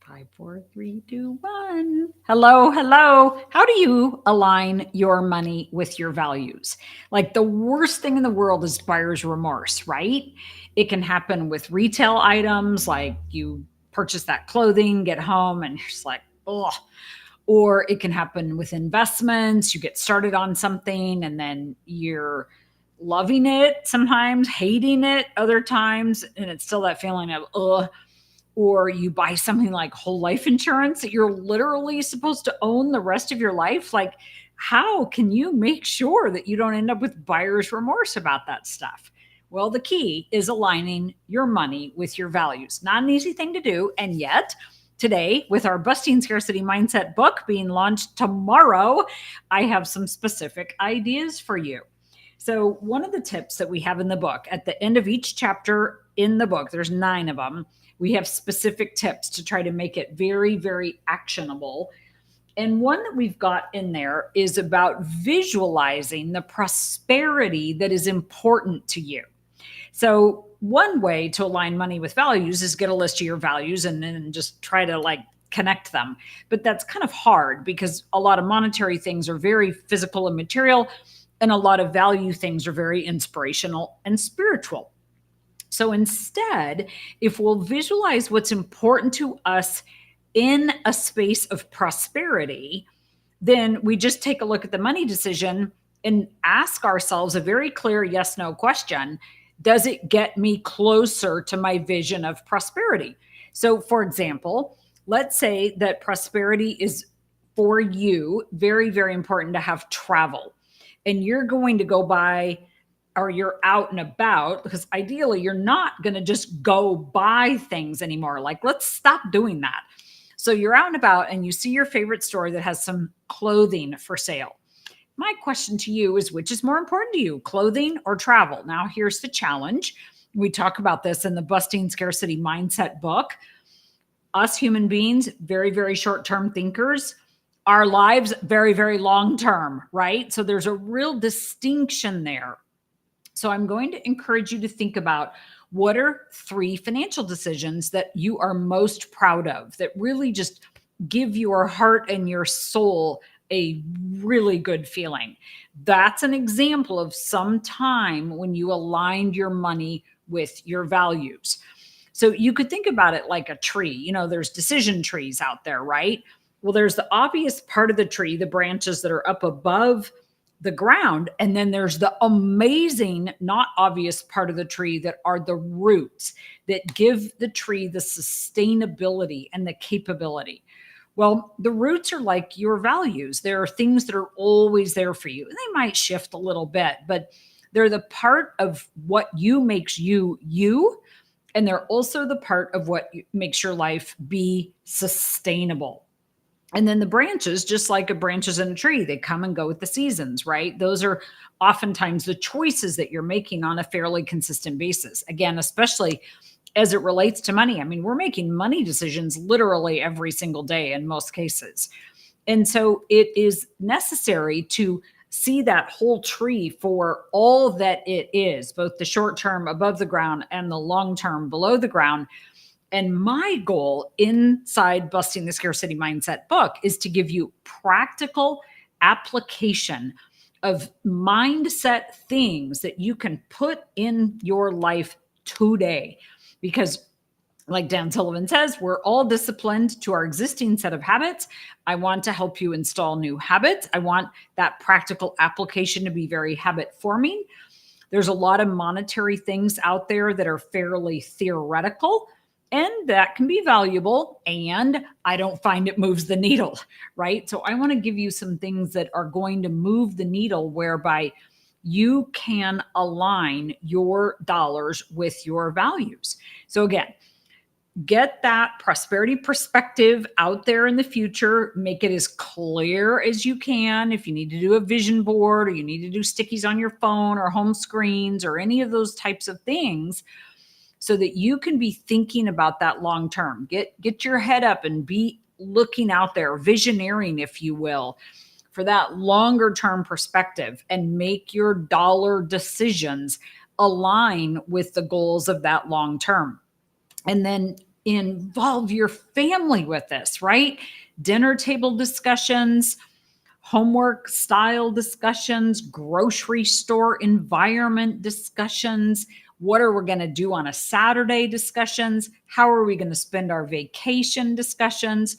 Five, four, three, two, one. Hello, hello. How do you align your money with your values? Like the worst thing in the world is buyer's remorse, right? It can happen with retail items, like you purchase that clothing, get home, and you're just like, oh. Or it can happen with investments. You get started on something and then you're loving it sometimes, hating it other times, and it's still that feeling of, ugh. Or you buy something like whole life insurance that you're literally supposed to own the rest of your life. Like, how can you make sure that you don't end up with buyer's remorse about that stuff? Well, the key is aligning your money with your values. Not an easy thing to do. And yet, today, with our Busting Scarcity Mindset book being launched tomorrow, I have some specific ideas for you. So, one of the tips that we have in the book, at the end of each chapter in the book, there's 9 of them, we have specific tips to try to make it very, very actionable. And one that we've got in there is about visualizing the prosperity that is important to you. So, one way to align money with values is get a list of your values and then just try to like connect them. But that's kind of hard because a lot of monetary things are very physical and material, and a lot of value things are very inspirational and spiritual. So instead, if we'll visualize what's important to us in a space of prosperity, then we just take a look at the money decision and ask ourselves a very clear yes no question. Does it get me closer to my vision of prosperity? So, for example, let's say that prosperity is for you very, very important to have travel, and you're going to go buy, or you're out and about, because ideally you're not going to just go buy things anymore. Like, let's stop doing that. So you're out and about and you see your favorite store that has some clothing for sale. My question to you is, which is more important to you, clothing or travel? Now, here's the challenge. We talk about this in the Busting Scarcity Mindset book. Us human beings, very, very short term thinkers. Our lives, very, very long term, right? So there's a real distinction there. So I'm going to encourage you to think about, what are 3 financial decisions that you are most proud of, that really just give your heart and your soul a really good feeling. That's an example of some time when you aligned your money with your values. So you could think about it like a tree. There's decision trees out there, right? Well, there's the obvious part of the tree, the branches that are up above the ground. And then there's the amazing, not obvious part of the tree that are the roots that give the tree the sustainability and the capability. Well, the roots are like your values. There are things that are always there for you, and they might shift a little bit, but they're the part of what you makes you, you. And they're also the part of what makes your life be sustainable. And then the branches, just like a branches in a tree, they come and go with the seasons, right? Those are oftentimes the choices that you're making on a fairly consistent basis. Again, especially as it relates to money. I mean, we're making money decisions literally every single day in most cases. And so it is necessary to see that whole tree for all that it is, both the short term above the ground and the long term below the ground. And my goal inside Busting the Scarcity Mindset book is to give you practical application of mindset things that you can put in your life today. Because, like Dan Sullivan says, we're all disciplined to our existing set of habits. I want to help you install new habits. I want that practical application to be very habit forming. There's a lot of monetary things out there that are fairly theoretical, and that can be valuable, and I don't find it moves the needle, right? So I want to give you some things that are going to move the needle, whereby you can align your dollars with your values. So again, get that prosperity perspective out there in the future. Make it as clear as you can. If you need to do a vision board, or you need to do stickies on your phone or home screens or any of those types of things, so that you can be thinking about that long term. Get your head up and be looking out there, visioneering, if you will, for that longer term perspective, and make your dollar decisions align with the goals of that long term. And then involve your family with this, right? Dinner table discussions, homework style discussions, grocery store environment discussions. What are we going to do on a Saturday discussions? How are we going to spend our vacation discussions?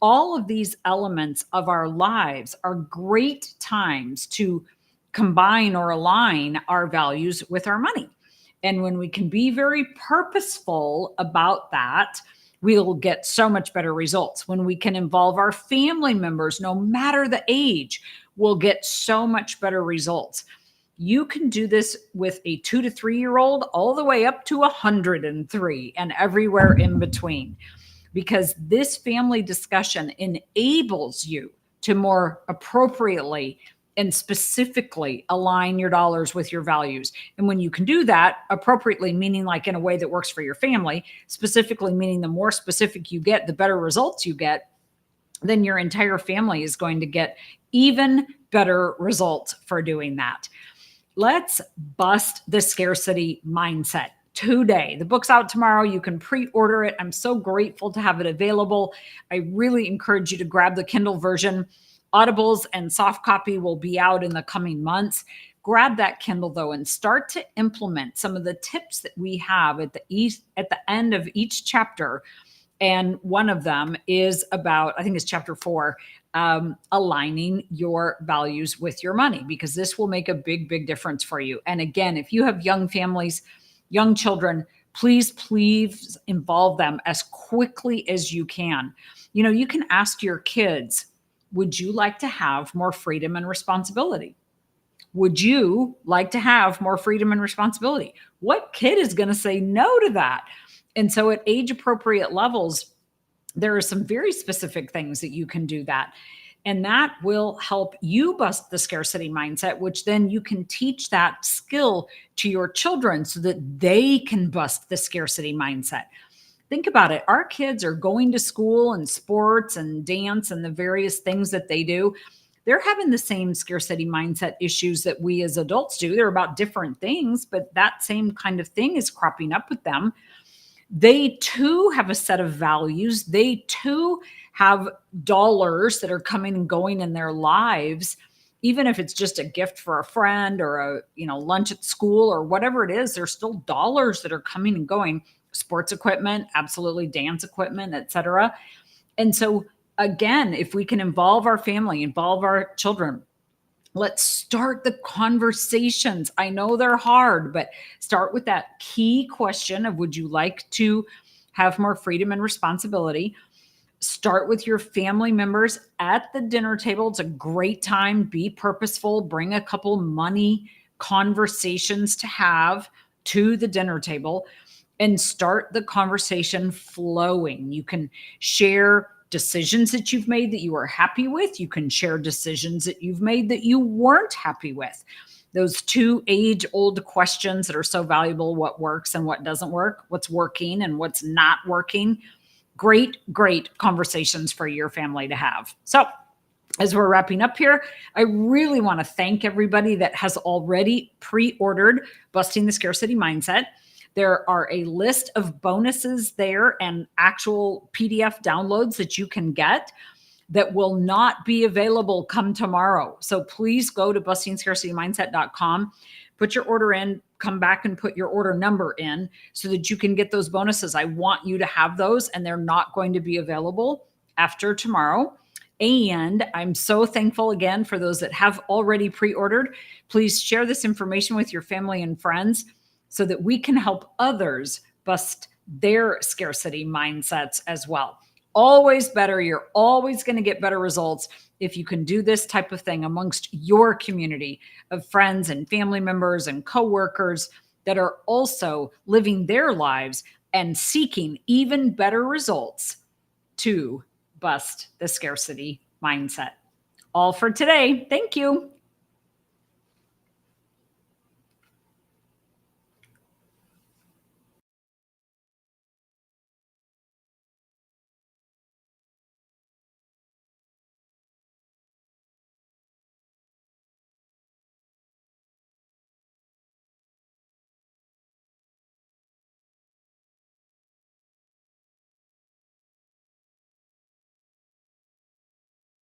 All of these elements of our lives are great times to combine or align our values with our money. And when we can be very purposeful about that, we'll get so much better results. When we can involve our family members, no matter the age, we'll get so much better results. You can do this with a 2 to 3-year-old all the way up to 103 and everywhere in between, because this family discussion enables you to more appropriately and specifically align your dollars with your values. And when you can do that appropriately, meaning like in a way that works for your family, specifically meaning the more specific you get, the better results you get, then your entire family is going to get even better results for doing that. Let's bust the scarcity mindset today. The book's out tomorrow. You can pre-order it. I'm so grateful to have it available. I really encourage you to grab the Kindle version. Audibles and soft copy will be out in the coming months. Grab that Kindle though and start to implement some of the tips that we have at the end of each chapter. And one of them is about, I think it's chapter 4, aligning your values with your money, because this will make a big, big difference for you. And again, if you have young families, young children, please involve them as quickly as you can. You know, you can ask your kids, would you like to have more freedom and responsibility? Would you like to have more freedom and responsibility? What kid is going to say no to that? And so at age appropriate levels, there are some very specific things that you can do that. And that will help you bust the scarcity mindset, which then you can teach that skill to your children so that they can bust the scarcity mindset. Think about it. Our kids are going to school and sports and dance and the various things that they do. They're having the same scarcity mindset issues that we as adults do. They're about different things, but that same kind of thing is cropping up with them. They too have a set of values. They too have dollars that are coming and going in their lives, even if it's just a gift for a friend or a lunch at school or whatever it is. There's still dollars that are coming and going. Sports equipment, absolutely, dance equipment, etc. And so again, if we can involve our family, involve our children, let's start the conversations. I know they're hard, but start with that key question of, would you like to have more freedom and responsibility? Start with your family members at the dinner table. It's a great time. Be purposeful. Bring a couple money conversations to have to the dinner table and start the conversation flowing. You can share decisions that you've made that you were happy with. You can share decisions that you've made that you weren't happy with. Those 2 age-old questions that are so valuable: what works and what doesn't work, what's working and what's not working. Great conversations for your family to have. So as we're wrapping up here, I really want to thank everybody that has already pre-ordered Busting the Scarcity Mindset. There are a list of bonuses there and actual PDF downloads that you can get that will not be available come tomorrow. So please go to bustingscarcitymindset.com, put your order in, come back and put your order number in so that you can get those bonuses. I want you to have those, and they're not going to be available after tomorrow. And I'm so thankful again for those that have already pre-ordered. Please share this information with your family and friends so that we can help others bust their scarcity mindsets as well. Always better. You're always going to get better results if you can do this type of thing amongst your community of friends and family members and coworkers that are also living their lives and seeking even better results to bust the scarcity mindset. All for today. Thank you.